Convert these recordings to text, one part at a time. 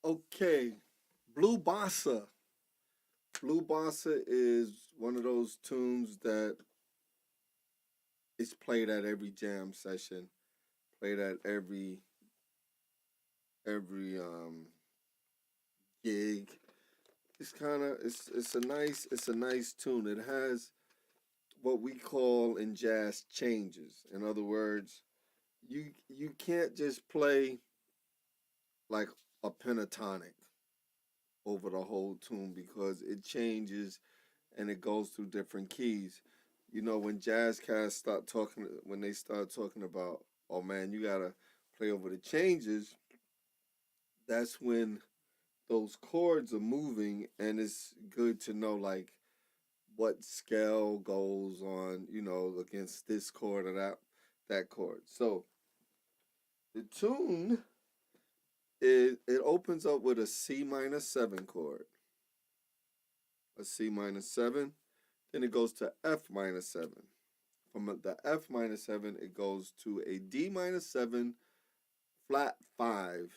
Okay, Blue Bossa. Blue Bossa is one of those tunes that is played at every jam session, played at every gig. It's a nice tune. It has what we call in jazz changes. In other words, you can't just play like a pentatonic over the whole tune because it changes and it goes through different keys. You know, when jazz cats when they start talking about, oh man, you gotta play over the changes, that's when those chords are moving, and it's good to know like what scale goes on, against this chord or that chord. So the tune it opens up with a C minor seven chord, a C minor seven, then it goes to F minor seven. From the F minor seven, it goes to a D minor seven flat five.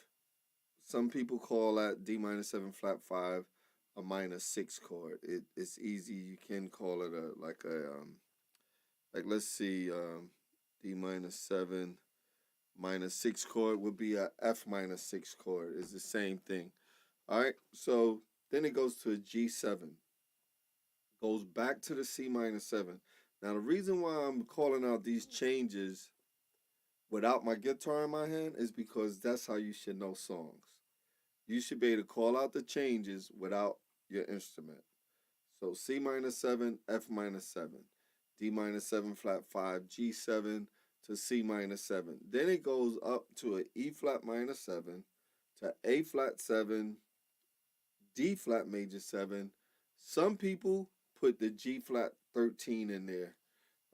Some people call that D minor seven flat five a minor six chord. It's easy. You can call it like let's see, D minor seven minor six chord would be a F minor six chord. It's the same thing. All right. So then it goes to a G7, goes back to the C minor seven. Now the reason why I'm calling out these changes without my guitar in my hand is because that's how you should know songs. You should be able to call out the changes without your instrument. So C minor 7, F minor 7, D minor 7 flat 5, G7 to C minor 7. Then it goes up to an E flat minor 7 to A flat 7, D flat major 7. Some people put the G flat 13 in there.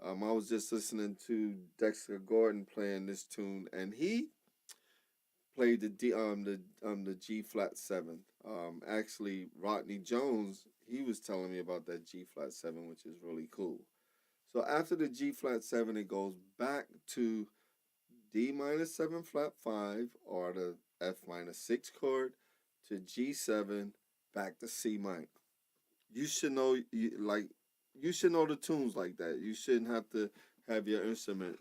I was just listening to Dexter Gordon playing this tune, and he played the G flat 7. Actually, Rodney Jones, he was telling me about that G flat 7, which is really cool. So after the G flat 7, it goes back to D minor 7 flat 5, or the F minor 6 chord, to G7, back to C minor. You should know you should know the tunes like that. You shouldn't have to have your instrument.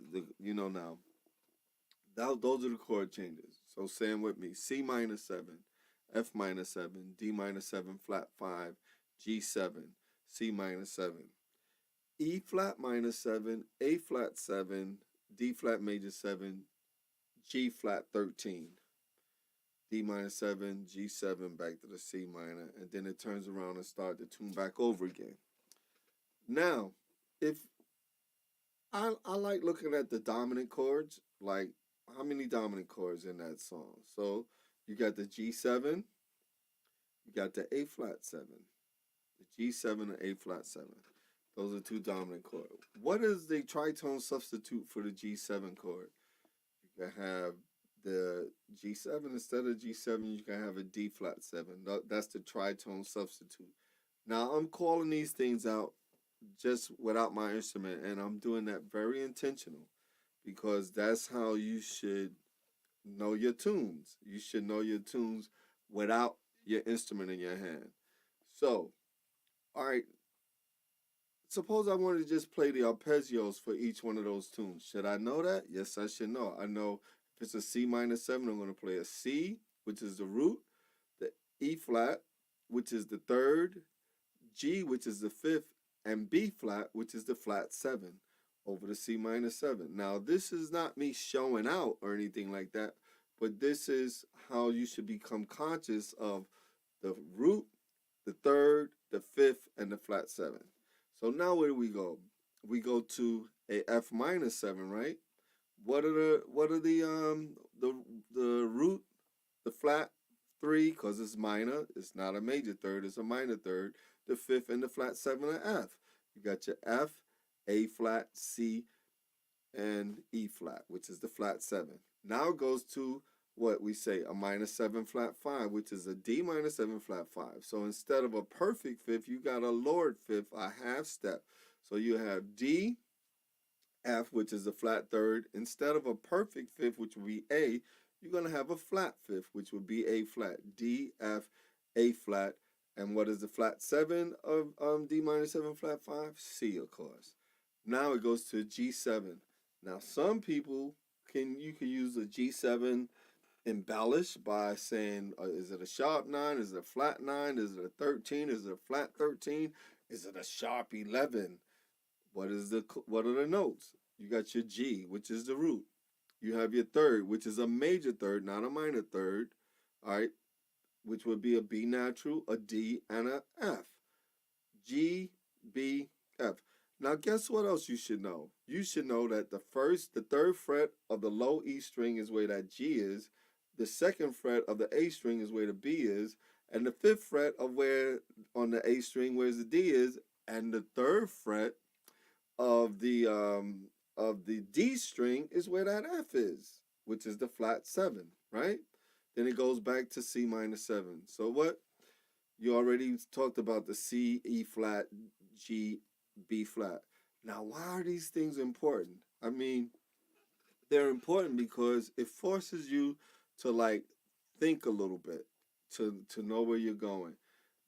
Now those are the chord changes. So say them with me: C minor 7, F minor 7, D minor 7 flat 5, G7, C minor 7, E flat minor 7, A flat 7, D flat major 7, G flat 13, D minor 7, G7, back to the C minor, and then it turns around and start the tune back over again. Now, if I like looking at the dominant chords, like how many dominant chords in that song. So you got the G7, you got the A flat 7, the G7 and A flat 7. Those are two dominant chords. What is the tritone substitute for the G7 chord? You can have the G7 instead of G7, you can have a D flat 7. That's the tritone substitute. Now I'm calling these things out just without my instrument, and I'm doing that very intentional because that's how you should know your tunes. You should know your tunes without your instrument in your hand. So, all right, suppose I wanted to just play the arpeggios for each one of those tunes. Should I know that? Yes, I should know. I know if it's a C minor 7, I'm going to play a C, which is the root, the E flat, which is the third, G, which is the fifth, and B flat, which is the flat 7 over the C minor 7. Now, this is not me showing out or anything like that, but this is how you should become conscious of the root, the third, the fifth, and the flat 7. So now where do we go? We go to a F minor 7, right? What are the root, the flat 3, because it's minor, it's not a major third, it's a minor third, the fifth and the flat 7 are F. You got your F, A flat, C, and E flat, which is the flat 7. Now it goes to what we say a minor 7 flat 5, which is a D minor 7 flat 5. So instead of a perfect fifth, you got a lowered fifth, a half step. So you have D, F, which is a flat third. Instead of a perfect fifth, which would be A, you're going to have a flat fifth, which would be A flat, D, F, A flat. And what is the flat 7 of D minor 7 flat 5? C, of course. Now it goes to G7. Now some people you can use a G7 embellished by saying, is it a sharp 9? Is it a flat 9? Is it a 13? Is it a flat 13? Is it a sharp 11? What are the notes? You got your G, which is the root. You have your third, which is a major third, not a minor third. All right, which would be a B natural, a D, and a F. G, B, F. Now, guess what else you should know? You should know that the third fret of the low E string is where that G is. The second fret of the A string is where the B is. And the fifth fret of where on the A string where the D is. And the third fret of the D string is where that F is, which is the flat 7, right? Then it goes back to C minor 7. So what? You already talked about the C, E flat, G, B flat. Now, why are these things important? I mean, they're important because it forces you to like think a little bit, to know where you're going.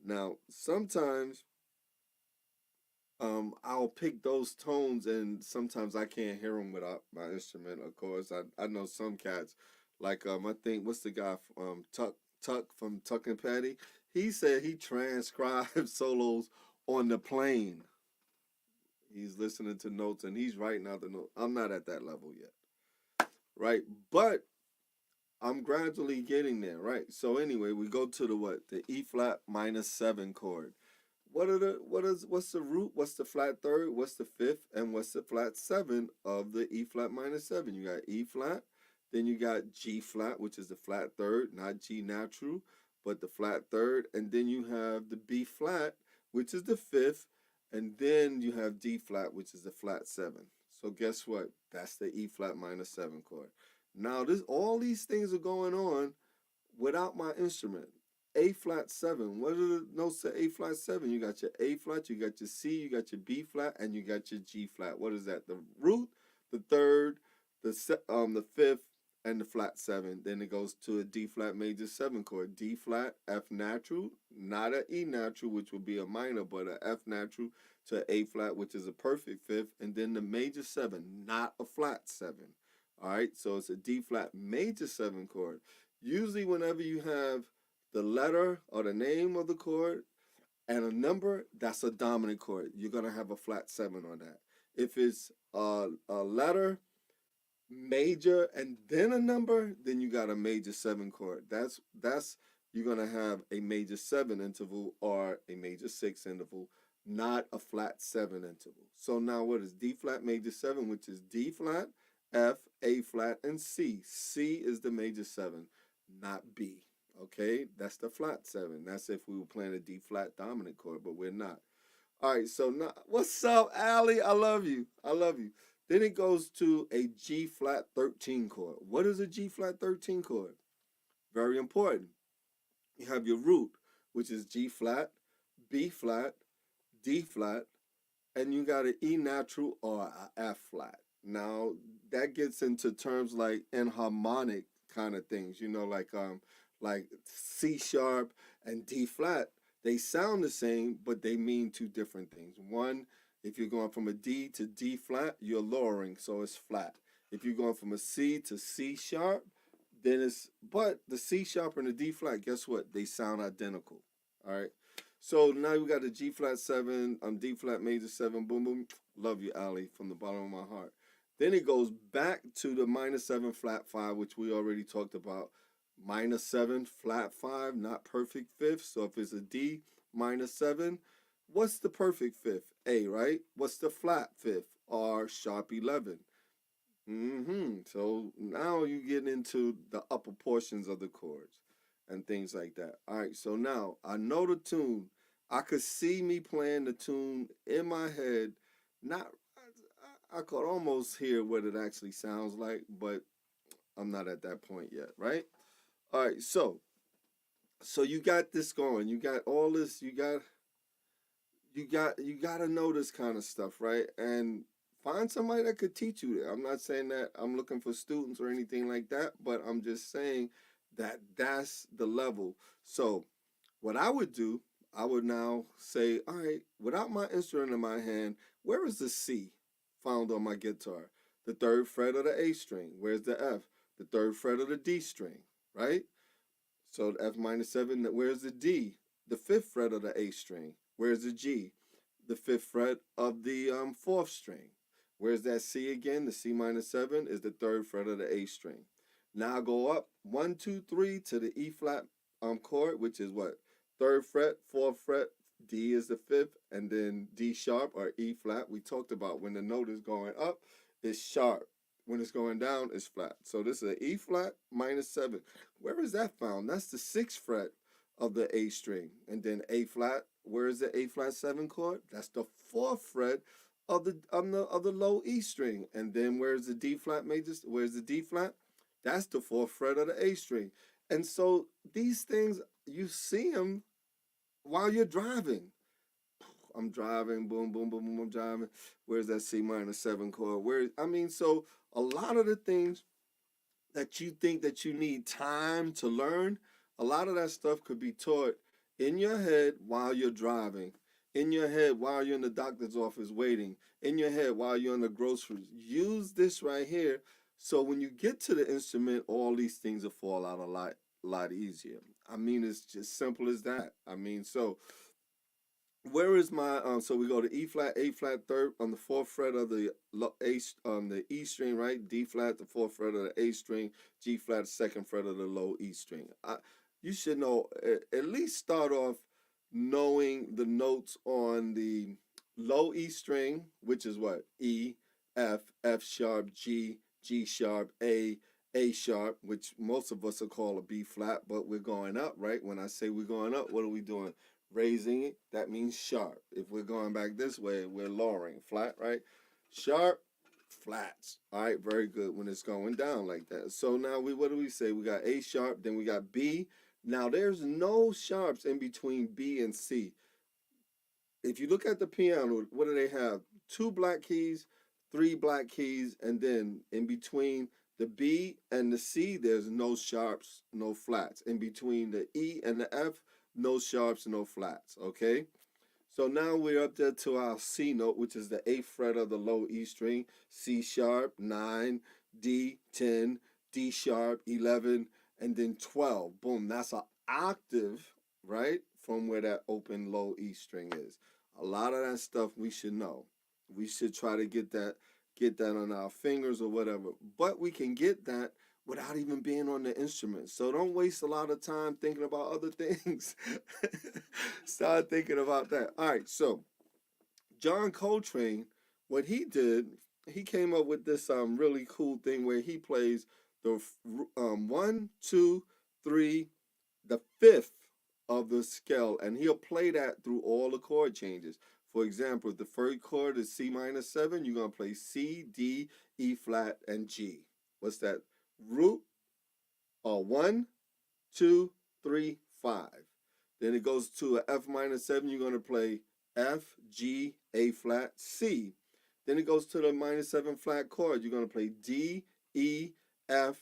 Now, sometimes I'll pick those tones and sometimes I can't hear them without my instrument, of course. I know some cats, like I think, what's the guy Tuck from Tuck and Patty? He said he transcribes solos on the plane. He's listening to notes and he's writing out the notes. I'm not at that level yet, right? But I'm gradually getting there, right? So anyway, we go to the E flat minor 7 chord. What's the root? What's the flat third? What's the fifth? And what's the flat 7 of the E flat minor 7? You got E flat, then you got G flat, which is the flat third, not G natural, but the flat third, and then you have the B flat, which is the fifth, and then you have D flat, which is the flat 7. So guess what? That's the E flat minor 7 chord. Now all these things are going on without my instrument. A flat 7. What are the notes to A flat 7? You got your A flat, you got your C, you got your B flat, and you got your G flat. What is that? The root, the third, the fifth, and the flat 7. Then it goes to a D flat major 7 chord. D flat, F natural, not an E natural, which would be a minor, but a F natural to A flat, which is a perfect fifth, and then the major 7, not a flat 7. All right, so it's a D flat major 7 chord. Usually whenever you have the letter or the name of the chord and a number, that's a dominant chord. You're going to have a flat 7 on that. If it's a letter, major, and then a number, then you got a major 7 chord. That's you're going to have a major 7 interval or a major 6 interval, not a flat 7 interval. So now what is D flat major 7, which is D flat, F, A flat, and C. C is the major 7, not B. Okay, that's the flat 7. That's if we were playing a D flat dominant chord, but we're not. All right, so now, what's up, Allie? I love you. I love you. Then it goes to a G flat 13 chord. What is a G flat 13 chord? Very important. You have your root, which is G flat, B flat, D flat, and you got an E natural or a F flat. Now, that gets into terms like enharmonic kind of things, like C sharp and D flat. They sound the same, but they mean two different things. One, if you're going from a D to D flat, you're lowering, so it's flat. If you're going from a C to C sharp, but the C sharp and the D flat, guess what? They sound identical. All right. So now we got a G flat 7, D flat major 7, boom, boom. Love you, Ali, from the bottom of my heart. Then it goes back to the minor 7 flat 5, which we already talked about. Minor 7 flat 5, not perfect fifth. So if it's a D minor 7, what's the perfect fifth? A, right? What's the flat fifth? R sharp 11. So now you get into the upper portions of the chords and things like that. All right, so now I know the tune. I could see me playing the tune in my head. I could almost hear what it actually sounds like, but I'm not at that point yet, right? All right, so you got this going. You got all this. You got to know this kind of stuff, right? And find somebody that could teach you that. I'm not saying that I'm looking for students or anything like that, but I'm just saying that that's the level. So what I would do, I would now say, all right, without my instrument in my hand, where is the C found on my guitar? The third fret of the A string. Where's the F? The third fret of the D string, right? So the F minor 7, where's the D? The fifth fret of the A string. Where's the G? The fifth fret of the fourth string. Where's that C again? The C minor 7 is the third fret of the A string. Now go up 1, 2, 3 to the E flat chord, which is what? Third fret, fourth fret, D is the fifth, and then D sharp or E flat. We talked about when the note is going up, it's sharp. When it's going down, it's flat. So this is an E flat minor 7. Where is that found? That's the sixth fret of the A string. And then A flat, where is the A flat 7 chord? That's the fourth fret of the low E string. And then where's the D flat major? Where's the D flat? That's the fourth fret of the A string. And so these things, you see them while you're driving. I'm driving, boom, boom, boom, boom, I'm driving. Where's that C minor 7 chord? So a lot of the things that you think that you need time to learn, a lot of that stuff could be taught in your head while you're driving, in your head while you're in the doctor's office waiting, in your head while you're in the groceries. Use this right here, so when you get to the instrument, all these things will fall out a lot easier. It's just simple as that. So where is my so we go to E flat, A flat third on the fourth fret of the the E string, right? D flat, the fourth fret of the A string, G flat, second fret of the low E string. You should know, at least start off knowing the notes on the low E string, which is what? E, F, F sharp, G, G sharp, A sharp, which most of us will call a B flat, but we're going up, right? When I say we're going up, what are we doing? Raising it, that means sharp. If we're going back this way, we're lowering. Flat, right? Sharp, flats. All right, very good when it's going down like that. So now what do we say? We got A sharp, then we got B. Now there's no sharps in between B and C. If you look at the piano, what do they have? 2 black keys, 3 black keys, and then in between the B and the C, there's no sharps, no flats. In between the E and the F, no sharps, no flats, okay? So now we're up there to our C note, which is the 8th fret of the low E string, C sharp, 9, D, 10, D sharp, 11, and then 12. Boom, that's an octave, right, from where that open low E string is. A lot of that stuff we should know. We should try to get that on our fingers or whatever. But we can get that without even being on the instrument. So don't waste a lot of time thinking about other things. Start thinking about that. All right, so John Coltrane, what he did, he came up with this really cool thing where he plays the 1, 2, 3, the fifth of the scale, and he'll play that through all the chord changes. For example, if the first chord is C minor 7, you're going to play C, D, E flat, and G. What's that? Root, 1, 2, 3, 5. Then it goes to a F minor 7, you're going to play F, G, A flat, C. Then it goes to the minor 7 flat chord. You're going to play D, E, F.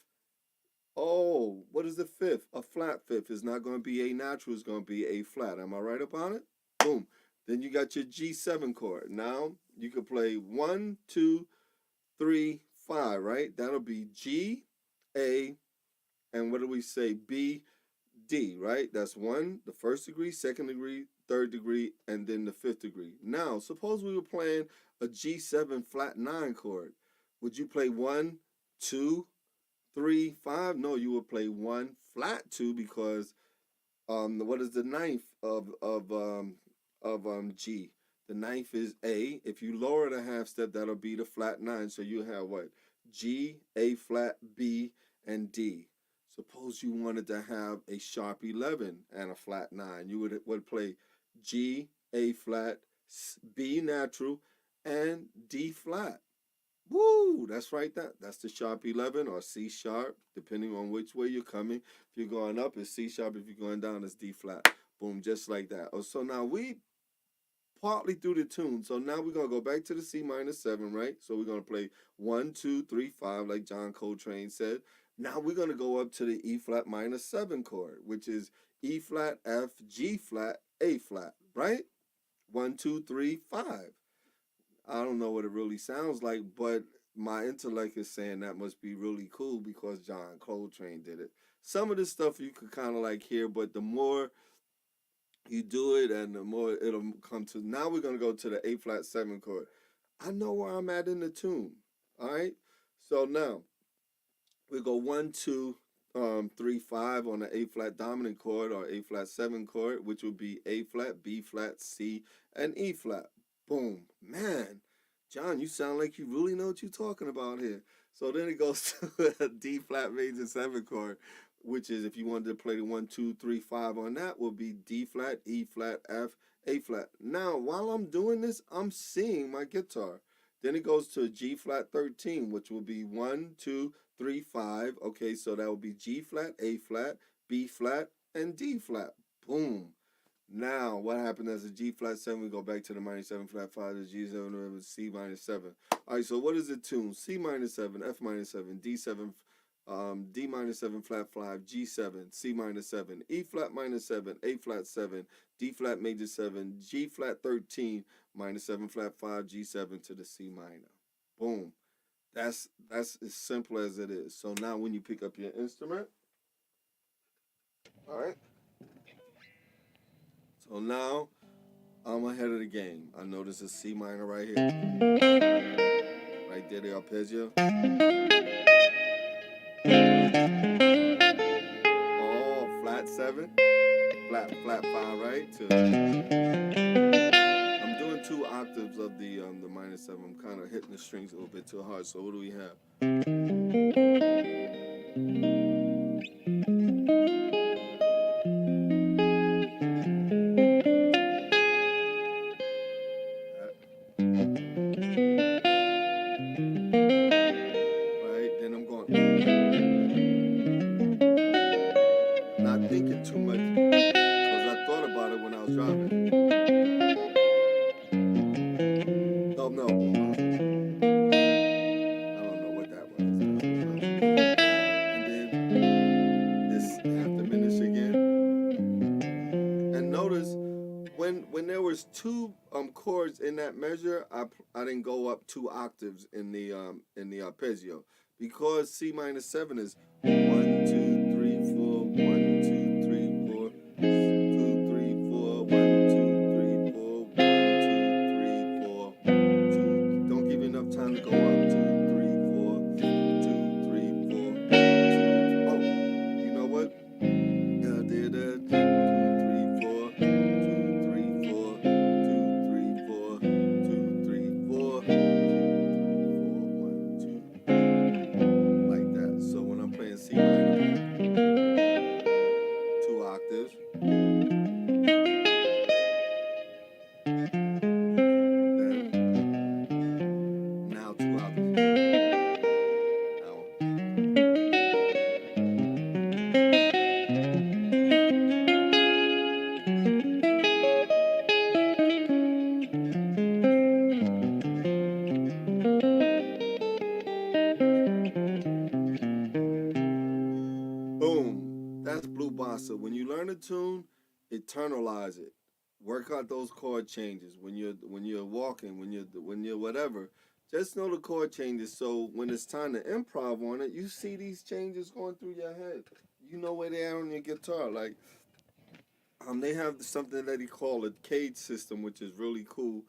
Oh, what is the fifth? A flat fifth. It's not going to be A natural, it's going to be A flat. Am I right about it? Boom. Then you got your G7 chord. Now you can play 1, 2, 3, 5, right? That'll be G, A, and what do we say? B, D, right? That's 1, the first degree, second degree, third degree, and then the fifth degree. Now, suppose we were playing a G7 flat 9 chord. Would you play 1, 2, 3, 5? No, you would play 1 flat 2 because what is the ninth of G? The ninth is A. If you lower the half step, that'll be the flat 9. So you have what? G, A flat, B, and D. Suppose you wanted to have a sharp 11 and a flat 9. You would play G, A flat, B natural, and D flat. Woo! That's right. That's the sharp 11 or C sharp, depending on which way you're coming. If you're going up, it's C sharp. If you're going down, it's D flat. Boom, just like that. Oh, so now we partly through the tune. So now we're gonna go back to the C minor 7, right? So we're gonna play 1, 2, 3, 5, like John Coltrane said. Now we're gonna go up to the E flat minor 7 chord, which is E flat, F, G flat, A flat, right? 1, 2, 3, 5. I don't know what it really sounds like, but my intellect is saying that must be really cool because John Coltrane did it. Some of this stuff you could kind of like hear, but the more you do it and the more it'll come to. Now we're gonna go to the A flat 7 chord. I know where I'm at in the tune. All right. So now we go 1, 2, 3, 5 on the A flat dominant chord or A flat 7 chord, which would be A flat, B flat, C, and E flat. Boom, man. John, you sound like you really know what you're talking about here. So then it goes to a D flat major 7 chord, which is if you wanted to play the 1, 2, 3, 5 on that, will be D flat, E flat, F, A flat. Now, while I'm doing this, I'm seeing my guitar. Then it goes to G flat 13, which will be 1, 2, 3, 5. Okay, so that will be G flat, A flat, B flat, and D flat. Boom. Now, what happened as a G flat 7? We go back to the minor 7 flat 5, the G 7, C minor 7. All right, so what is the tune? C minor 7, F minor 7, D 7, D minor 7 flat 5, G 7, C minor 7, E flat minor 7, A flat 7, D flat major 7, G flat 13, minor 7 flat 5, G 7 to the C minor. Boom. That's as simple as it is. So now when you pick up your instrument, all right. So now I'm ahead of the game. I know this is C minor right here. Right there, the arpeggio. Oh, flat 7, flat 5, right? I'm doing 2 octaves of the minor 7. I'm kind of hitting the strings a little bit too hard. So what do we have? Right? Then I'm going. Not thinking too much because I thought about it when I was driving. Oh no. I don't know what that was. And then this half diminish again. And notice when there was 2 chords in that measure, I didn't go up 2 octaves in the arpeggio because C minor 7 is 1, 2, 3, 4, 1, 2, 3, 4, 2, 3, 4, 1, 2, 3, 4, 1, 2, 3, 4, 2. Don't give you enough time to go up. 2, 3, 4, 2, 3, 4, 2. Oh, you know what? I did that. 2, 3, 4, 2, 3, 4, 2, 3, 4, 2, 3, 4, 2, 3, 4, 1, 2. Like that. So when I'm playing C minor, 2 octaves. Then now 2 octaves. Now. Boom. That's blue bossa. When you learn a tune, internalize it. Work out those chord changes. When you're walking, when you're whatever, just know the chord changes. So when it's time to improv on it, you see these changes going through your head. You know where they are on your guitar. Like they have something that they call a cage system, which is really cool.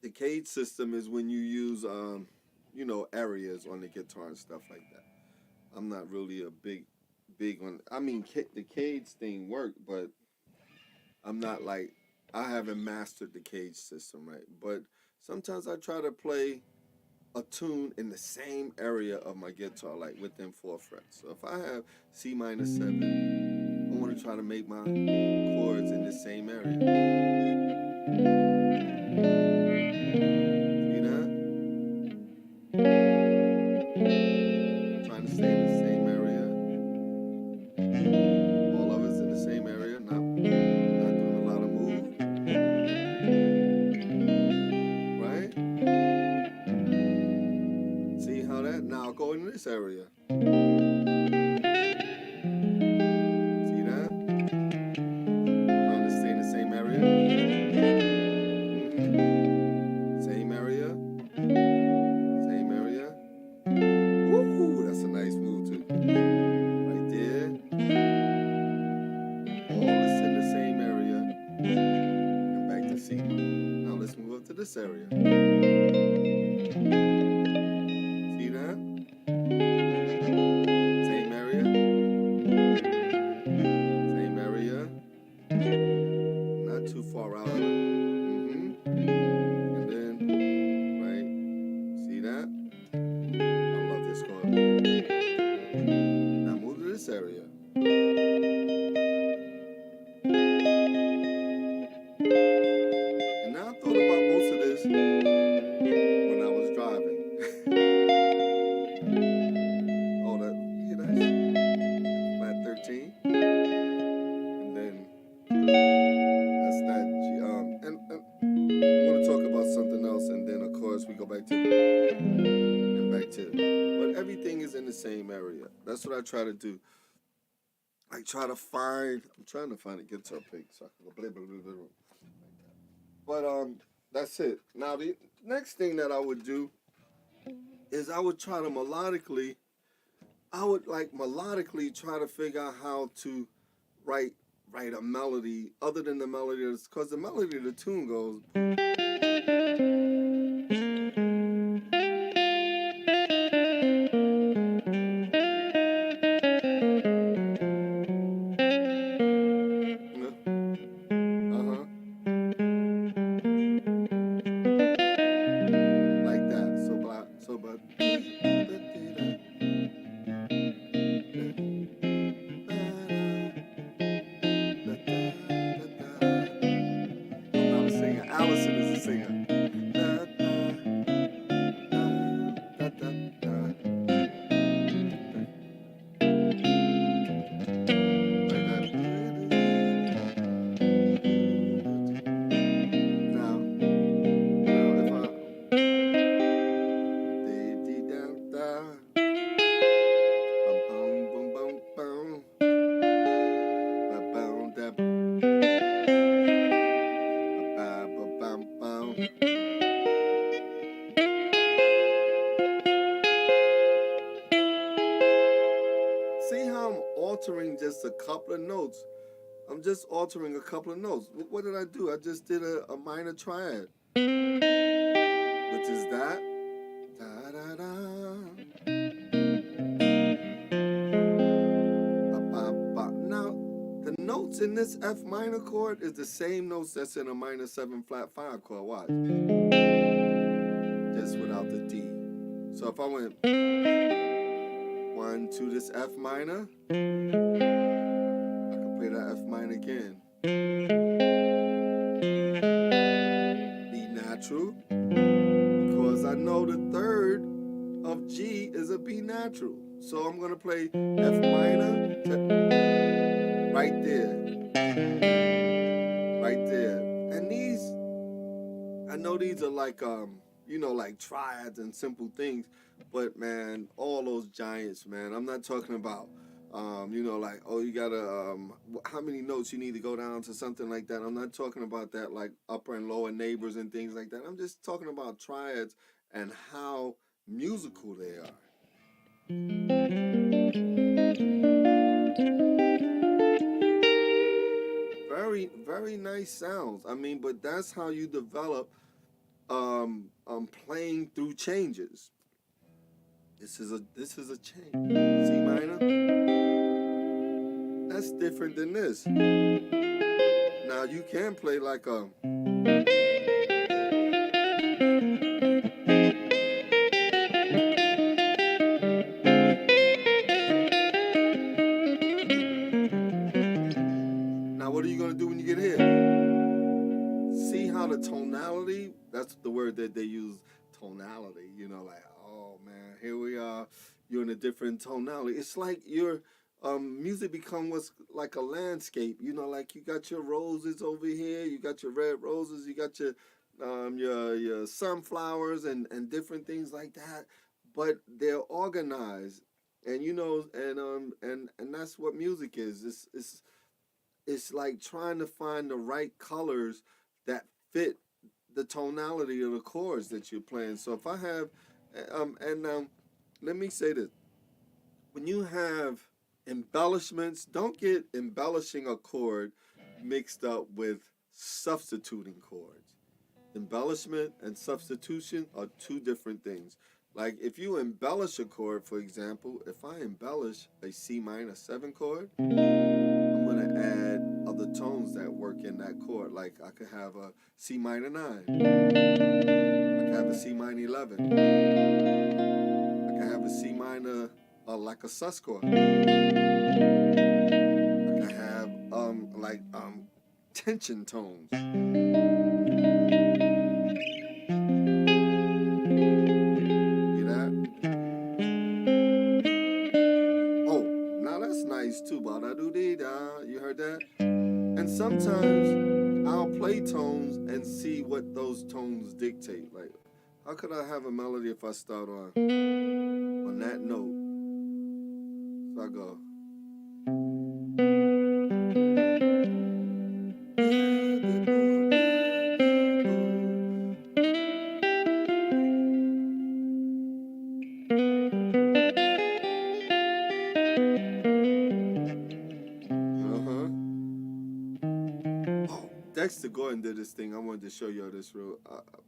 The cage system is when you use areas on the guitar and stuff like that. I'm not really a big on. I mean, the cage thing worked, but I'm not like I haven't mastered the cage system, right? But sometimes I try to play a tune in the same area of my guitar, like within 4 frets. So if I have C minor 7, I want to try to make my chords in the same area. See that? Trying to stay in the same area. All of us in the same area, not doing a lot of move. See that? Trying to stay in the same area. Same area. Same area. Woo! That's a nice move too. Right there. All is in the same area. And back to C. Now let's move up to this area. See that? Same area. Same area. Not too far out of it. And then, right? See that? I love this chord. Now move to this area. And now I thought about most of this when I was driving. Oh, that, yeah, that's flat 13. And then that's that G. And I'm going to talk about something else, and then of course we go back to and back to. But everything is in the same area. That's what I try to do. I try to find. I'm trying to find a guitar pick so I can go blah blah blah blah. But that's it. Now the next thing that I would do is I would try to melodically. I would melodically try to figure out how to write a melody other than the melody, because the melody of the tune goes. Like that. So but. Allison is a singer. See how I'm altering just a couple of notes. I'm just altering a couple of notes. What did I do? I just did a minor triad, which is that. Da, da, da. Ba, ba, ba. Now, the notes in this F minor chord is the same notes that's in a minor 7 flat 5 chord. Watch. Just without the D. So if I went 1 to this F minor, I can play that F minor again. B natural, because I know the third of G is a B natural. So I'm gonna play F minor right there. Right there. And these, I know these are like like triads and simple things, but man, all those giants, man. I'm not talking about you gotta how many notes you need to go down to something like that. I'm not talking about that like upper and lower neighbors and things like that. I'm just talking about triads and how musical they are. Very, very nice sounds. I mean, but that's how you develop playing through changes. This is a change. C minor. That's different than this. Now you can play like a. Now what are you gonna do when you get here? See how the tonality, that's the word that they use, tonality, like, oh man, here we are, you're in a different tonality. It's like your music becomes like a landscape, like you got your roses over here, you got your red roses, you got your sunflowers and different things like that, but they're organized And you know, and that's what music is. It's like trying to find the right colors that fit the tonality of the chords that you're playing. So if I have, and let me say this: when you have embellishments, don't get embellishing a chord mixed up with substituting chords. Embellishment and substitution are two different things. Like if you embellish a chord, for example, if I embellish a C minor 7 chord, I'm going to add other tones that work in that chord. Like I could have a C minor 9, I could have a C minor 11, I could have a C minor like a sus chord. I could have tension tones. See that? Oh, now that's nice too. Ba-da-doo-dee-da. You heard that? And sometimes I'll play tones and see what those tones dictate. Like, how could I have a melody if I start on that note? So I go. Uh-huh. Oh, Dexter Gordon did this thing. I wanted to show you this real.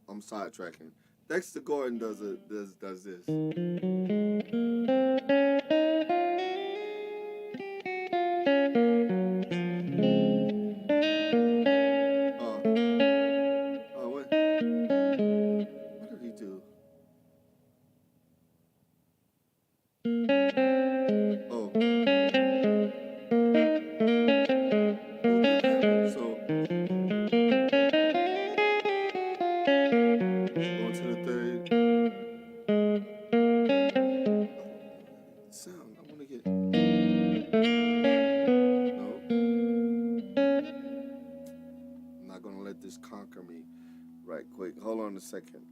I'm sidetracking. Dexter Gordon does this. What? What did he do? Oh. So going to the third. Sound. I want to get. No. I'm not gonna let this conquer me. Right quick. Hold on a second.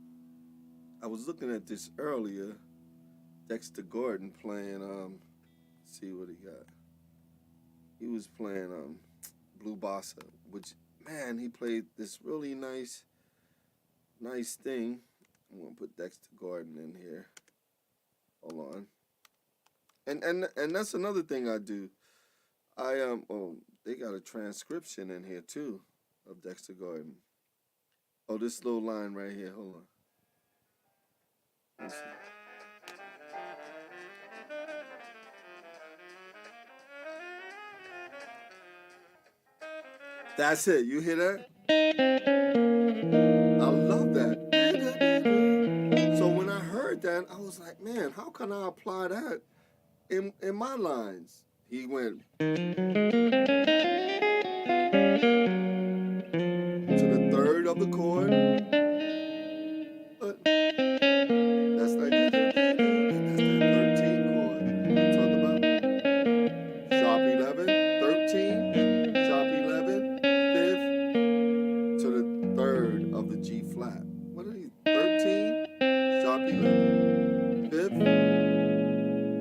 I was looking at this earlier. Dexter Gordon playing. Let's see what he got. He was playing Blue Bossa, which man, he played this really nice thing. I'm gonna put Dexter Gordon in here. Hold on. And that's another thing I do. Oh, they got a transcription in here too of Dexter Gordon. Oh, this little line right here. Hold on. Let's see. That's it. You hear that? I love that. So when I heard that, I was like, man, how can I apply that in my lines? He went to the third of the chord. That's like that's that 13 chord we talked about. Sharp 11, 13, sharp 11, fifth to the third of the G flat. What are these? 13, sharp 11, fifth,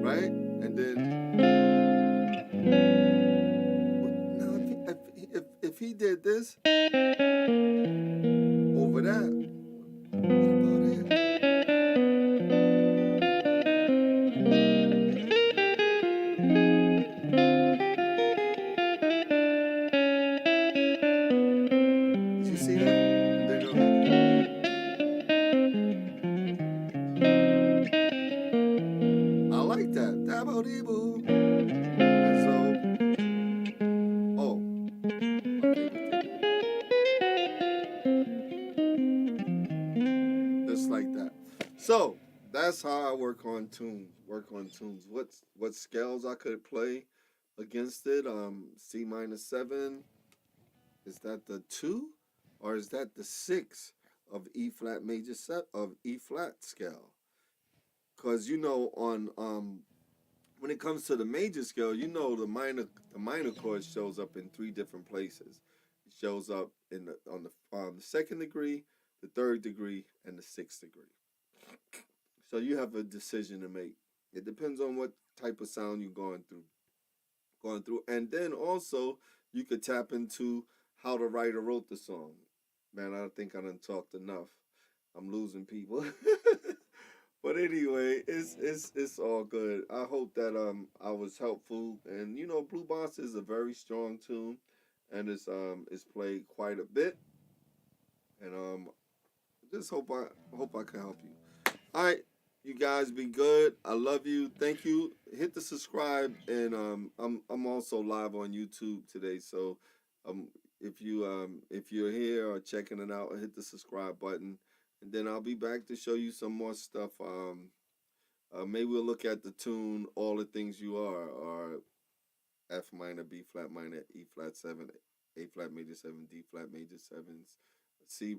right? And then now if he did this over that, what about it? Did you see that? And then I like that. Dabbo-dee-boo. And so, oh, my favorite thing. Just like that. So that's how I work on tunes. What scales I could play against it? C minor 7. Is that the 2, or is that the 6 of E flat major set of E flat scale? Because you know on when it comes to the major scale, you know the minor chord shows up in 3 different places. It shows up in on the 2nd degree, the 3rd degree, and the 6th degree. So you have a decision to make. It depends on what type of sound you're going through. And then also you could tap into how the writer wrote the song. Man, I think I done talked enough. I'm losing people. But anyway, it's all good. I hope that I was helpful. And Blue Boss is a very strong tune, and it's played quite a bit. And just hope I can help you. All right, you guys be good. I love you. Thank you. Hit the subscribe, and I'm also live on YouTube today. So um if you're here or checking it out, hit the subscribe button, and then I'll be back to show you some more stuff. Maybe we'll look at the tune "All the Things You Are," or F minor, B flat minor, E flat seven, A flat major seven, D flat major sevens, C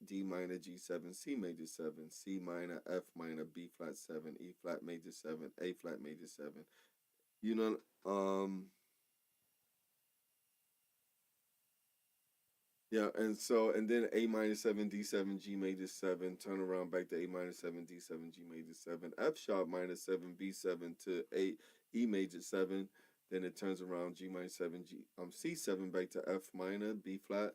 D minor G seven, C major seven, C minor, F minor, B flat seven, E flat major seven, A flat major seven. You know, yeah, and then A minor seven, D seven, G major seven, turn around back to A minor seven, D seven, G major seven, F sharp minor seven, B seven to A E major seven. Then it turns around G minor seven, C seven back to F minor, B flat,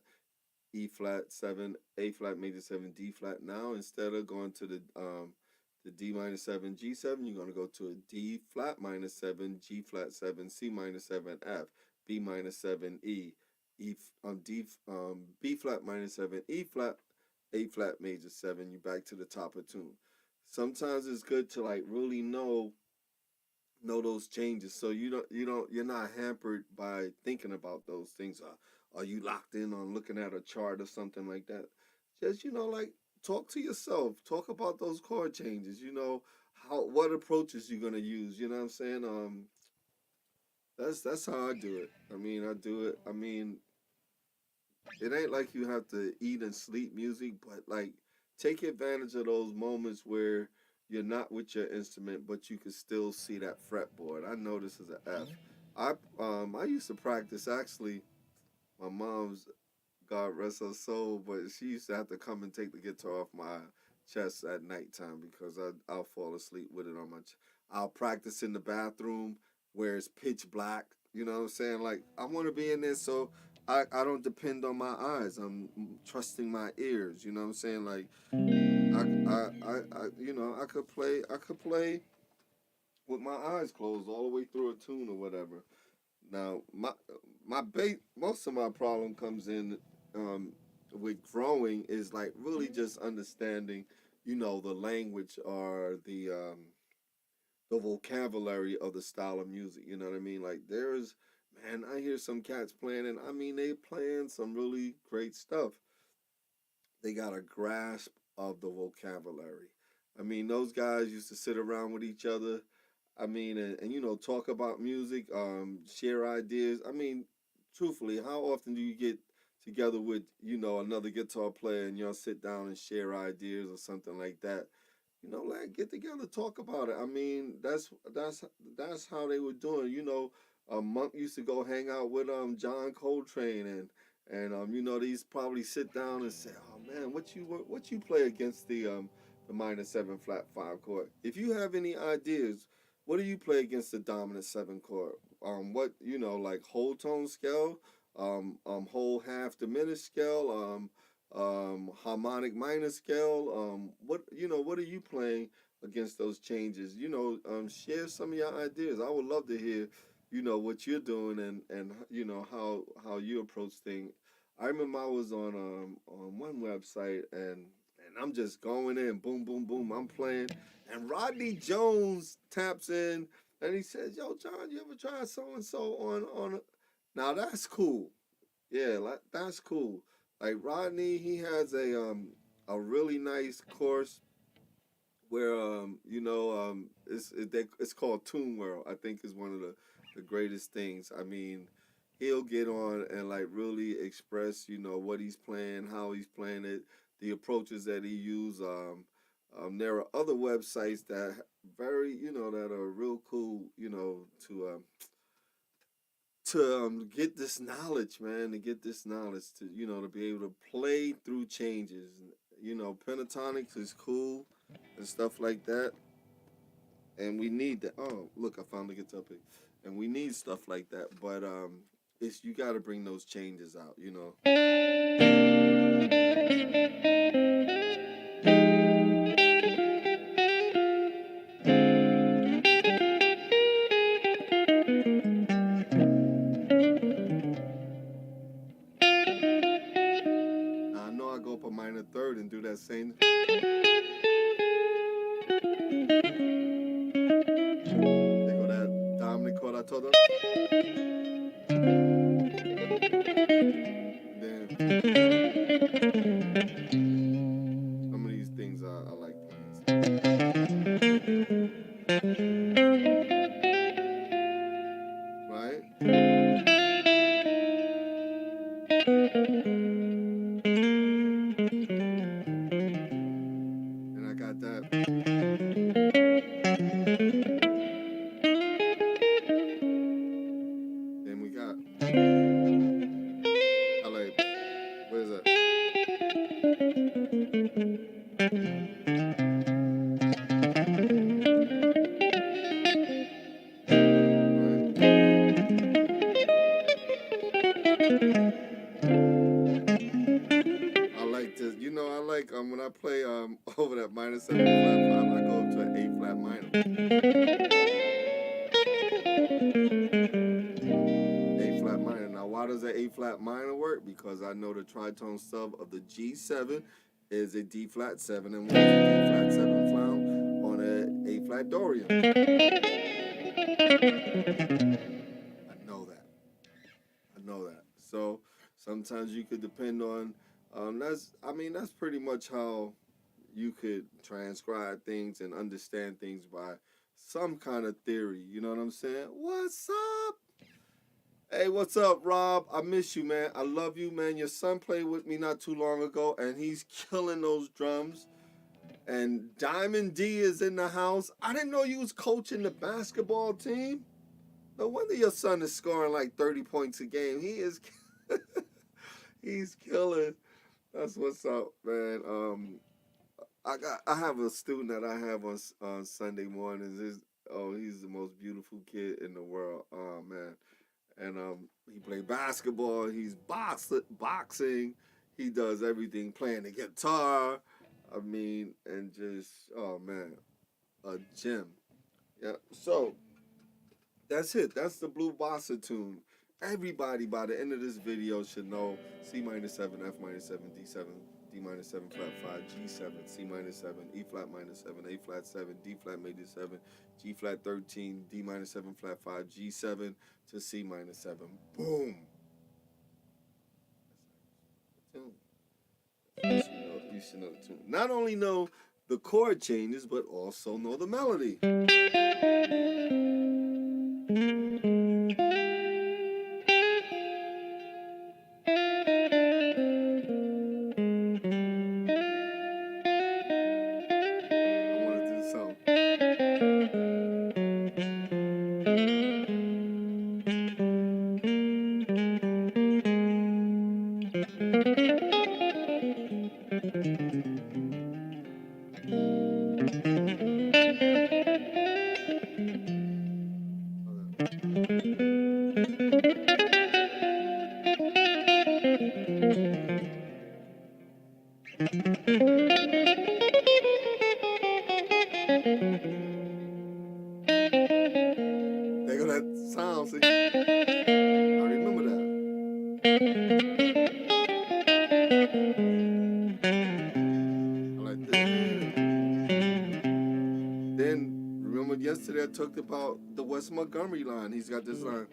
E flat seven, A flat major seven, D flat. Now instead of going to the D minor seven, G seven, you're gonna go to a D flat minor seven, G flat seven, C minor seven, F, B minor seven, B flat minor seven, E flat, A flat major seven. You back to the top of tune. Sometimes it's good to like really know those changes, so you're not hampered by thinking about those things. Are you locked in on looking at a chart or something like that? Just like talk to yourself, talk about those chord changes, how what approaches you're gonna use, you know what I'm saying? That's how I do it. I do it. It ain't like you have to eat and sleep music, but like take advantage of those moments where you're not with your instrument, but you can still see that fretboard. I know this is an F. I used to practice actually. My mom's, God rest her soul, but she used to have to come and take the guitar off my chest at nighttime because I'll fall asleep with it on my chest. I'll practice in the bathroom where it's pitch black. You know what I'm saying? Like, I want to be in there so I don't depend on my eyes. I'm trusting my ears. You know what I'm saying? Like, I could play with my eyes closed all the way through a tune or whatever. Now, most of my problem comes in um, with growing is like really just understanding, the language or the vocabulary of the style of music. You know what I mean? Like man, I hear some cats playing, and they playing some really great stuff. They got a grasp of the vocabulary. Those guys used to sit around with each other. And talk about music, share ideas. Truthfully, how often do you get together with, another guitar player and y'all sit down and share ideas or something like that? Like get together, talk about it. That's how they were doing. Monk used to go hang out with John Coltrane, and these probably sit down and say, "Oh man, what you play against the minor seven flat five chord? If you have any ideas, what do you play against the dominant seven chord? What like whole tone scale, whole half diminished scale, harmonic minor scale. What are you playing against those changes? Share some of your ideas. I would love to hear, what you're doing and how you approach things. I remember I was on one website and I'm just going in, boom, boom, boom. I'm playing, and Rodney Jones taps in and he says, "Yo, John, you ever try so and so on?" Now that's cool. Yeah, like, that's cool. Like Rodney, he has a really nice course where it's called Tune World. I think is one of the greatest things. He'll get on and like really express what he's playing, how he's playing it, the approaches that he use. There are other websites that very that are real cool to get this knowledge, man, to get this knowledge to to be able to play through changes. Pentatonics is cool and stuff like that. and we need that. Oh, look, I found the guitar pick, and we need stuff like that. But it's you got to bring those changes out, you know. Now I know I go up a minor third and do that same. They go that dominant chord I told them. Then some of these things I like playing. Right? And I got that. Then we got. I like. What is that? I like this. You know, I like when I play over that minor 7 flat 5, I go up to an A flat minor. A flat minor. Now, why does an A flat minor work? Because I know the tritone sub of the G7 is a D flat 7, and where's a D flat 7 found on an A flat Dorian? I know that. I know that. So sometimes you could depend on. That's pretty much how you could transcribe things and understand things by some kind of theory. You know what I'm saying? What's up? Hey, what's up, Rob? I miss you, man. I love you, man. Your son played with me not too long ago, and he's killing those drums. And Diamond D is in the house. I didn't know you was coaching the basketball team. No wonder your son is scoring like 30 points a game. He is, he's killing. That's what's up, man. I have a student that I have on Sunday mornings. He's the most beautiful kid in the world. Oh man, and he played basketball. He's boxing. He does everything, playing the guitar. I mean, and just oh man, a gem. Yeah. So that's it. That's the Blue Bossa Tune. Everybody by the end of this video should know C minor 7, F minor 7, D7, D minor 7, flat 5, G7, C minor 7, E flat minor 7, A flat 7, D flat major 7, G flat 13, D minor 7, flat 5, G7 to C minor 7. Boom. You should know the tune. Not only know the chord changes, but also know the melody. There go that sound, see? I remember that. I like this. Then, remember yesterday I talked about the Wes Montgomery line. He's got this line.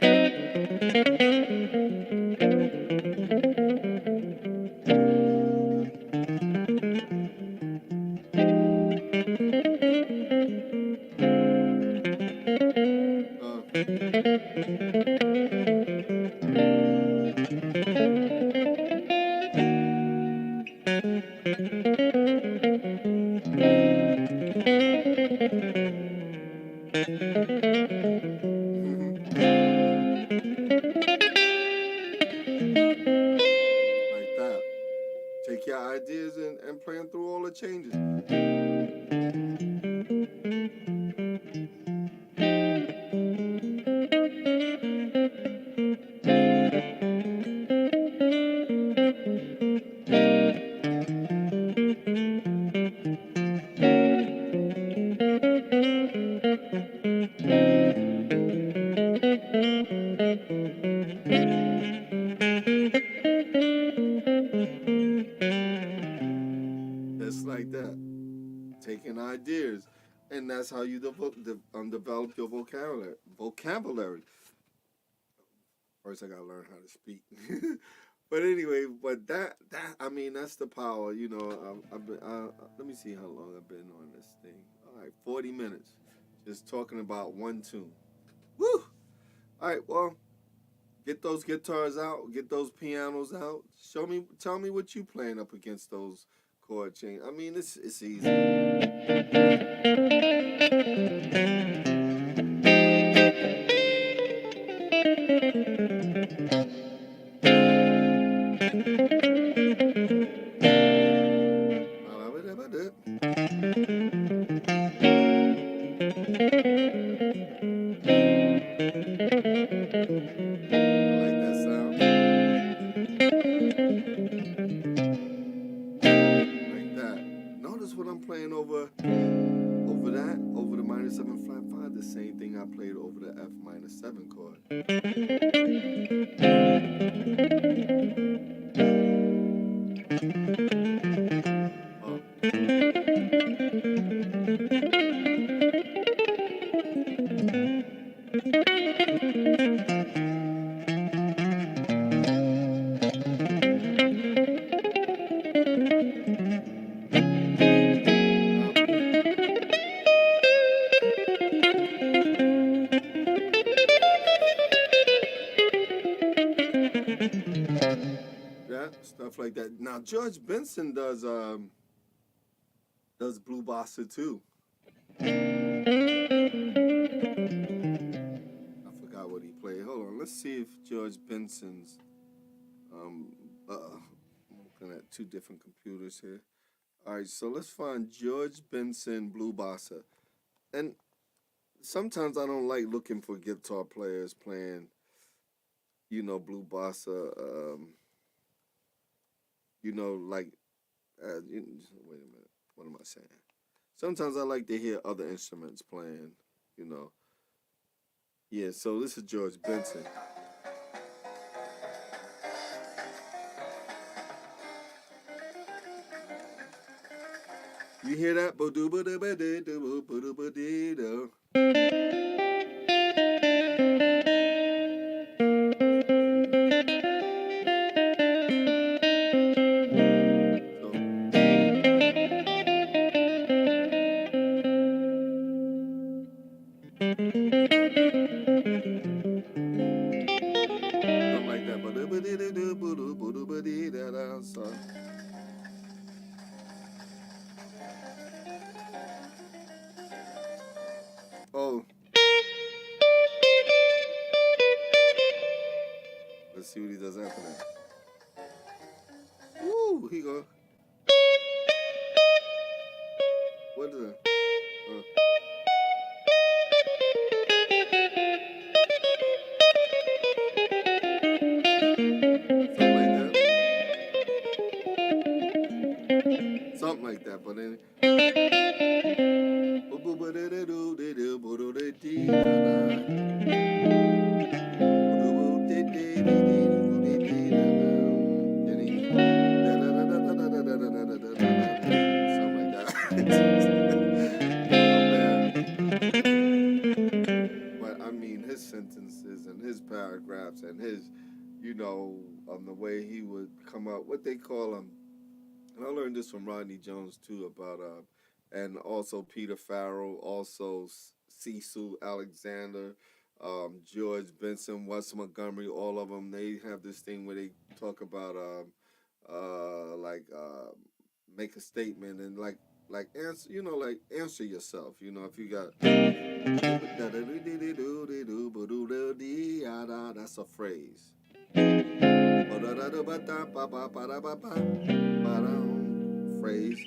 Like that. Take your ideas and play them through all the changes. and that's how you develop your vocabulary. Vocabulary. First, I gotta learn how to speak. But anyway, but that I mean, that's the power. You know, I've been. Let me see how long I've been on this thing. All right, 40 minutes, just talking about one tune. Woo! All right, well, get those guitars out, get those pianos out. Tell me what you playing up against those chord change. I mean, it's easy. I like that sound. Like that. Notice what I'm playing over the minor 7 flat 5, the same thing I played over the F minor 7 chord. Yeah, stuff like that. Now George Benson does blue bossa too. I forgot what he played. Hold on, let's see if George Benson's I'm looking at two different computers here. All right, so let's find George Benson blue bossa. And sometimes I don't like looking for guitar players playing, blue bossa. Like, wait a minute, what am I saying? Sometimes I like to hear other instruments playing, Yeah, so this is George Benson. You hear that? Something like that. So, oh, let's see what he does after that. Woo, he go. What is it? Something like that, but then. Something like that. But I mean, his sentences and his paragraphs and his, the way he would come out, what they call them. And I learned this from Rodney Jones too about and also Peter Farrell, also Cecil Alexander, George Benson, Wes Montgomery, all of them. They have this thing where they talk about make a statement and answer, answer yourself. If you got that's a phrase. Phrase.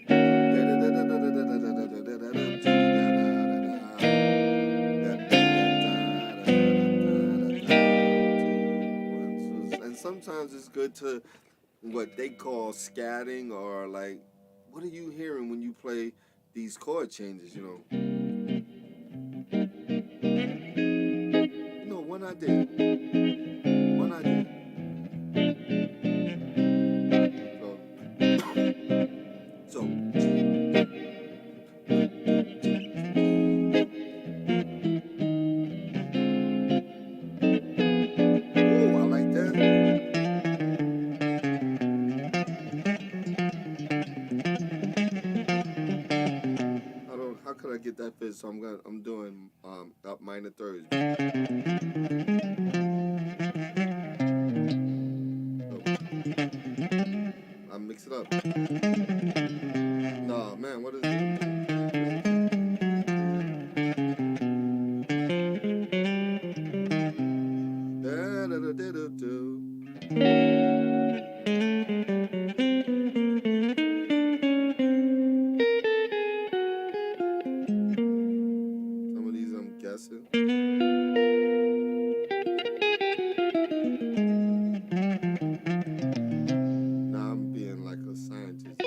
And sometimes it's good to what they call scatting, or like, what are you hearing when you play these chord changes, one I did. So major, so I'm doing up minor thirds. I mix it up. Nah, man, what is it? Da, da, da, da, da, da. Some of these I'm guessing. Nah, I'm being like a scientist.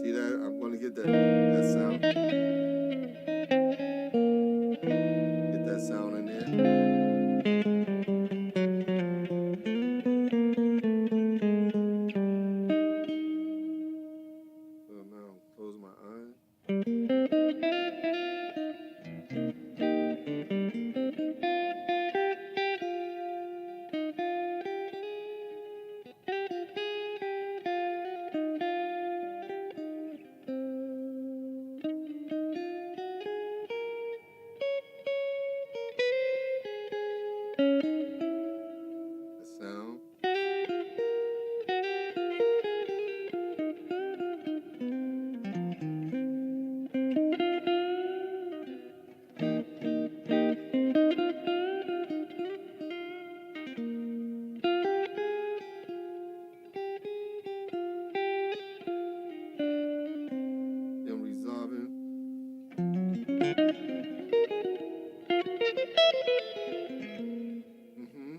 See that? I'm gonna get that sound. Get that sound in there. So now close my eyes. The sound. Then resolving. Mm-hmm.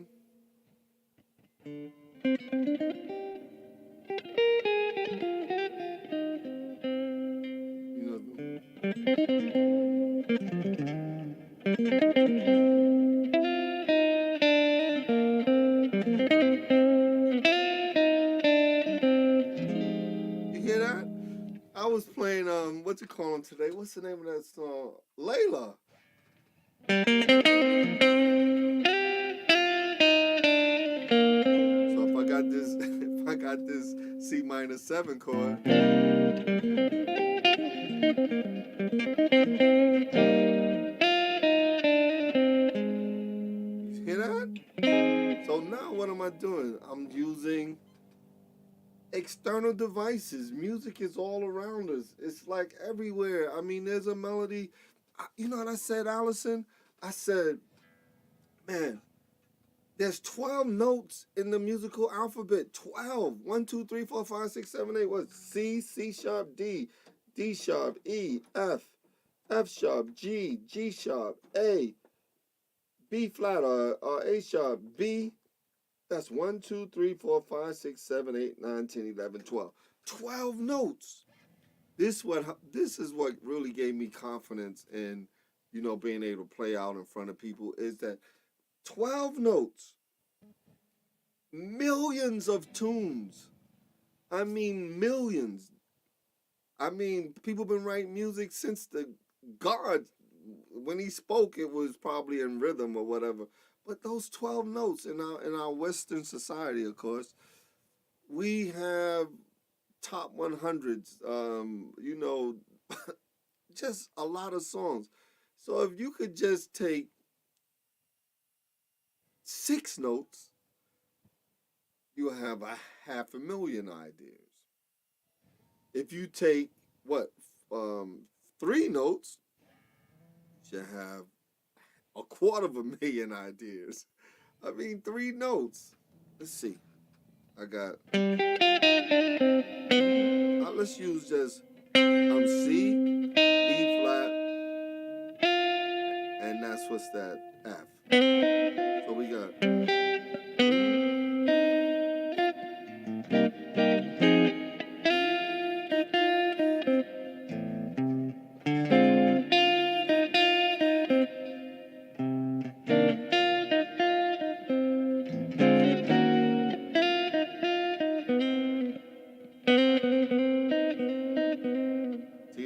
You hear that? I was playing what you call him today? What's the name of that song? Layla. So if I got this if I got this C minor 7 chord. You hear that? So now what am I doing? I'm using external devices. Music is all around us. It's like everywhere. I mean, there's a melody. You know what I said, Allison? I said, man, there's 12 notes in the musical alphabet. 12. 1, 2, 3, 4, 5, 6, 7, 8. What? C, C sharp, D, D sharp, E, F, F sharp, G, G sharp, A, B flat, or A sharp, B. That's 1, 2, 3, 4, 5, 6, 7, 8, 9, 10, 11, 12. 12 notes. This is what really gave me confidence in, being able to play out in front of people, is that 12 notes, millions of tunes. I mean, millions. I mean, people been writing music since the God, when he spoke, it was probably in rhythm or whatever. But those 12 notes in our Western society, of course, we have top 100s, just a lot of songs. So if you could just take 6 notes, you'll have a 500,000 ideas. If you take, 3 notes, you have 250,000 ideas. I mean, 3 notes. Let's see. I got. Let's use just C, E flat, and that's what's that F. So we got.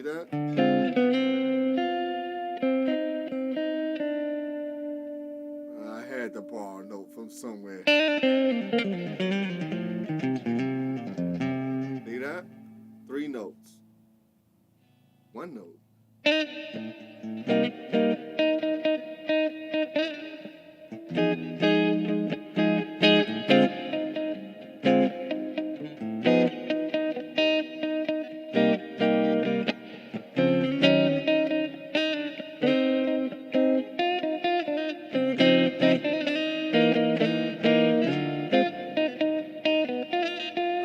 that? I had to borrow a note from somewhere. See that? 3 notes. 1 note.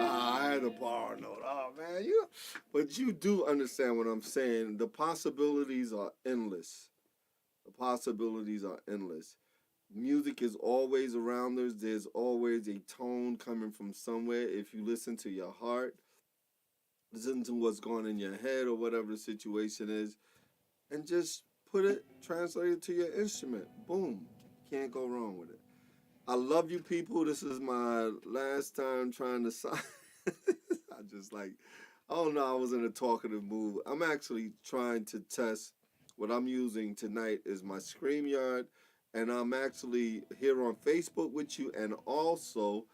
I had to borrow a note. Oh man, but you do understand what I'm saying. The possibilities are endless. The possibilities are endless. Music is always around us. There's always a tone coming from somewhere. If you listen to your heart, listen to what's going in your head or whatever the situation is, and just translate it to your instrument. Boom. Can't go wrong with it. I love you people. This is my last time trying to sign. I just like, I don't know, I was in a talkative mood. I'm actually trying to test what I'm using tonight is my StreamYard, and I'm actually here on Facebook with you and also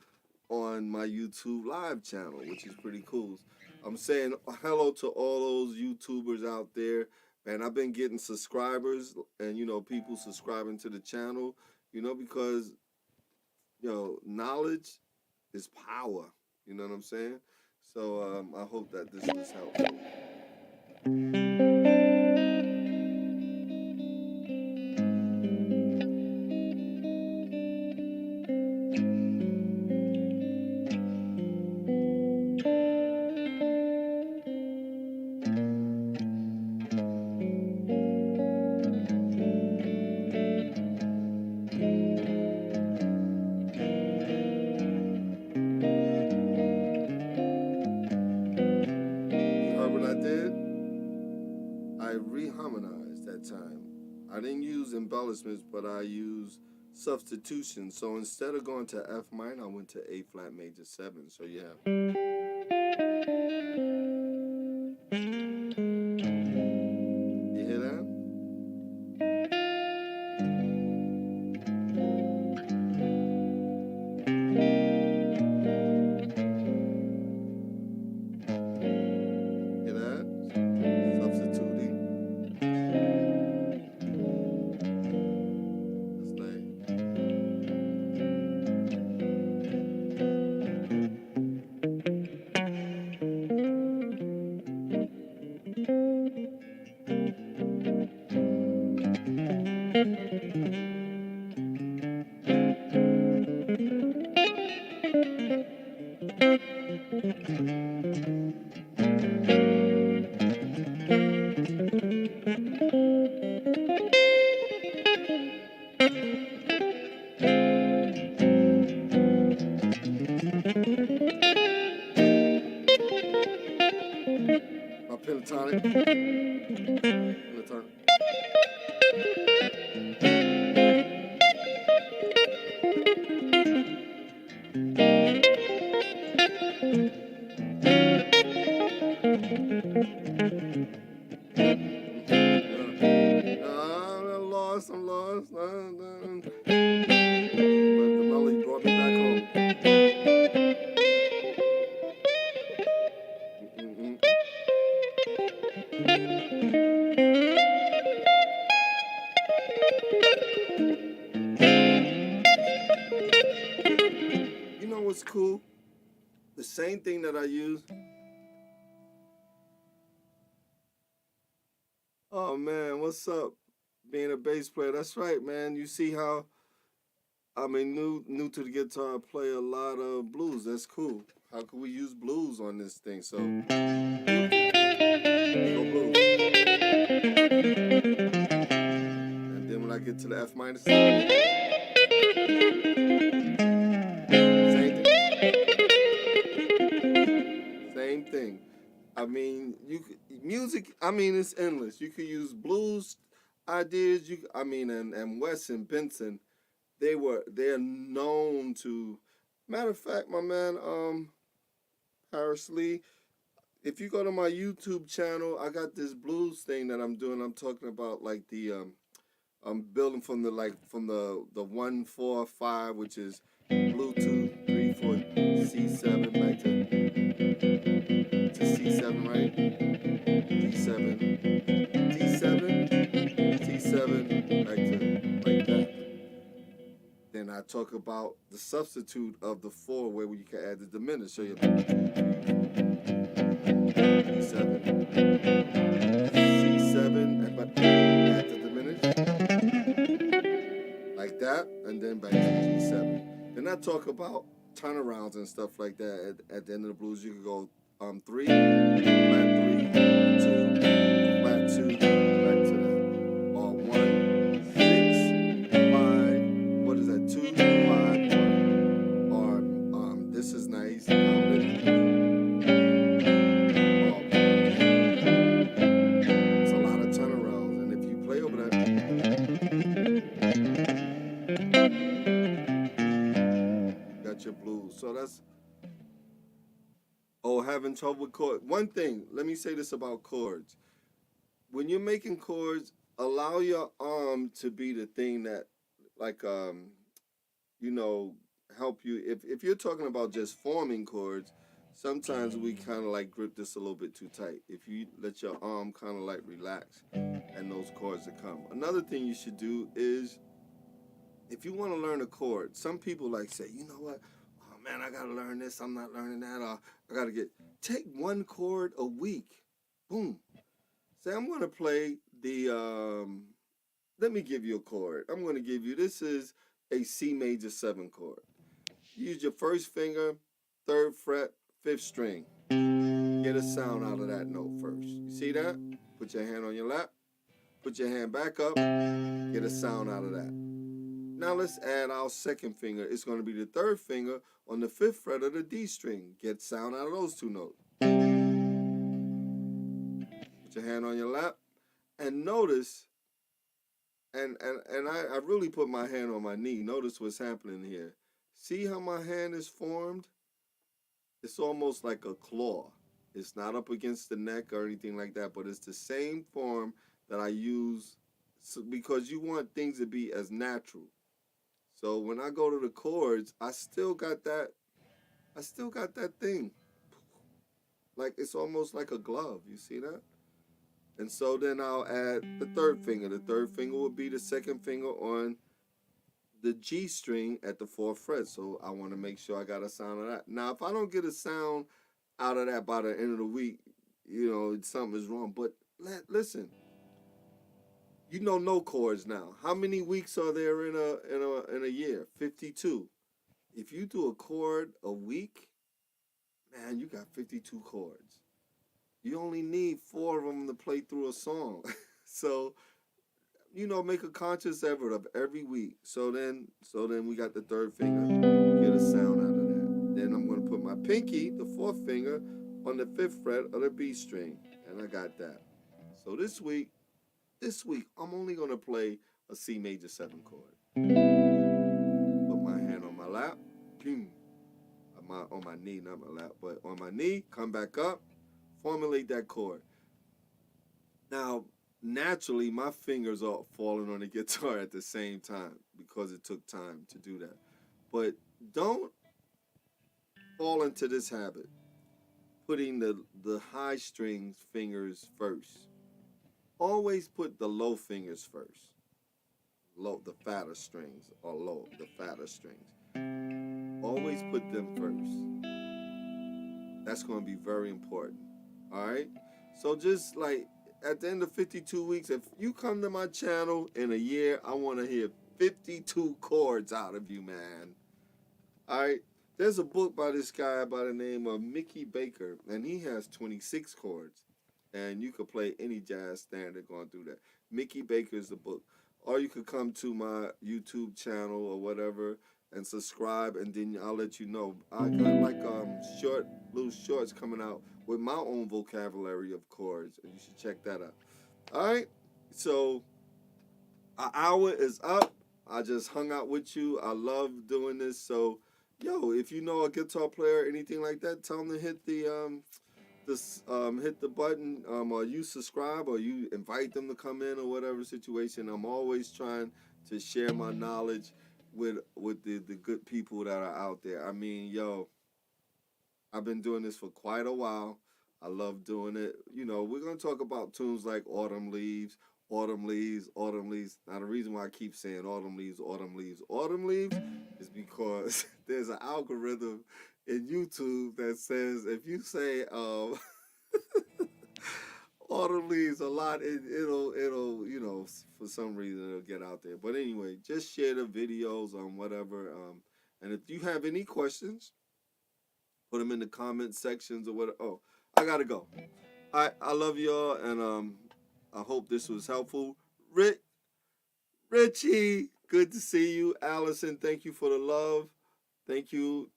on my YouTube live channel, which is pretty cool. I'm saying hello to all those YouTubers out there. Man, I've been getting subscribers and, people subscribing to the channel, because, knowledge is power. You know what I'm saying? So I hope that this was helpful. You heard what I did? I reharmonized that time. I didn't use embellishments, but I used substitution. So instead of going to F minor, I went to A flat major 7. So you have. You hear that? Hear that? Substituting. That's nice. My pentatonic. Pentatonic. I'm lost. But the melody brought me back home. Mm-mm. You know what's cool? The same thing that I use. Oh man, what's up? Being a bass player, that's right, man. You see how new to the guitar, I play a lot of blues. That's cool. How can we use blues on this thing? So, go blues. And then when I get to the F minor, same thing. Same thing. Music. It's endless. You could use blues ideas. And Wes and Benson, they're known to. Matter of fact, my man, Paris Lee, if you go to my YouTube channel, I got this blues thing that I'm doing. I'm talking about like I'm building from the 1 4 5, which is Bluetooth 3 4 C7 back to C7, right? D7, D7, C7 back to like that. Then I talk about the substitute of the 4 where you can add the diminished. So you D7, C7, but add the diminished like that, and then back to G7. Then I talk about turnarounds and stuff like that. At the end of the blues, you can go 3, flat 3, 2, flat 2, back to that. Or 1, 6, 5. What is that? 2, 5, 1. Or this is nice. It's a lot of turnarounds, and if you play over that, got your blues. So that's having trouble with chords. One thing, let me say this about chords. When you're making chords, allow your arm to be the thing that, like, you know, help you. If you're talking about just forming chords, sometimes we kind of like grip this a little bit too tight. If you let your arm kind of like relax and those chords that come. Another thing you should do is, if you want to learn a chord, some people like say, you know what? Oh man, I gotta learn this. I'm not learning that. I gotta take one chord a week. Boom. Say I'm gonna play the. Let me give you a chord. I'm gonna give you. This is a C major 7 chord. Use your first finger, 3rd fret, 5th string. Get a sound out of that note first. You see that? Put your hand on your lap. Put your hand back up. Get a sound out of that. Now let's add our 2nd finger. It's going to be the 3rd finger on the 5th fret of the D string. Get sound out of those 2 notes. Put your hand on your lap and notice, and I really put my hand on my knee. Notice what's happening here. See how my hand is formed? It's almost like a claw. It's not up against the neck or anything like that, but it's the same form that I use because you want things to be as natural. So when I go to the chords, I still got that thing. Like it's almost like a glove. You see that? And so then I'll add the 3rd finger. The 3rd finger will be the 2nd finger on the G string at the 4th fret. So I want to make sure I got a sound of that. Now, if I don't get a sound out of that by the end of the week, you know, something is wrong. But listen, you know no chords now. How many weeks are there in a year? 52. If you do a chord a week, man, you got 52 chords. You only need 4 of them to play through a song. So, you know, make a conscious effort of every week. So then we got the 3rd finger. Get a sound out of that. Then I'm going to put my pinky, the 4th finger, on the 5th fret of the B string. And I got that. So this week, I'm only going to play a C major 7 chord. Put my hand on my lap. Boom. On my knee, not my lap, but on my knee. Come back up. Formulate that chord. Now, naturally, my fingers are falling on the guitar at the same time because it took time to do that. But don't fall into this habit, putting the high strings fingers first. Always put the low fingers first. Low, the fatter strings, or low, the fatter strings. Always put them first. That's going to be very important. All right? So just like at the end of 52 weeks, if you come to my channel in a year, I want to hear 52 chords out of you, man. All right? There's a book by this guy by the name of Mickey Baker, and he has 26 chords. And you could play any jazz standard going through that. Mickey Baker is the book. Or you could come to my YouTube channel or whatever and subscribe, and then I'll let you know. I got like little shorts coming out with my own vocabulary of chords, and you should check that out. All right? So, an hour is up. I just hung out with you. I love doing this. So, yo, if you know a guitar player or anything like that, tell them to hit the this hit the button, or you subscribe, or you invite them to come in, or whatever situation. I'm always trying to share my knowledge with the good people that are out there. I mean, yo, I've been doing this for quite a while. I love doing it. You know, we're gonna talk about tunes like Autumn Leaves, Autumn Leaves, Autumn Leaves. Now the reason why I keep saying Autumn Leaves, Autumn Leaves, Autumn Leaves is because there's an algorithm in YouTube that says if you say Autumn Leaves a lot, it'll for some reason it'll get out there. But anyway, just share the videos on whatever. And if you have any questions, put them in the comment sections or whatever. Oh, I gotta go. I love y'all, and I hope this was helpful. Rick, Richie, good to see you. Allison, thank you for the love. Thank you,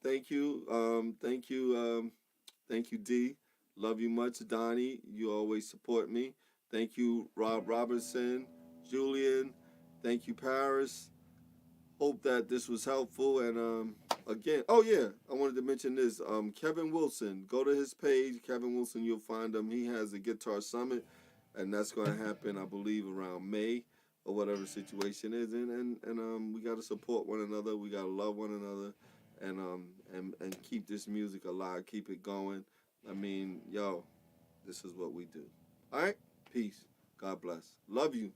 D. Love you much, Donnie. You always support me. Thank you, Rob Robertson, Julian. Thank you, Paris. Hope that this was helpful. And again, oh yeah, I wanted to mention this. Kevin Wilson, go to his page, Kevin Wilson. You'll find him. He has a guitar summit, and that's going to happen, I believe, around May or whatever the situation is. And we got to support one another. We got to love one another, and keep this music alive. Keep it going. I mean, yo, this is what we do. All right, peace. God bless. Love you.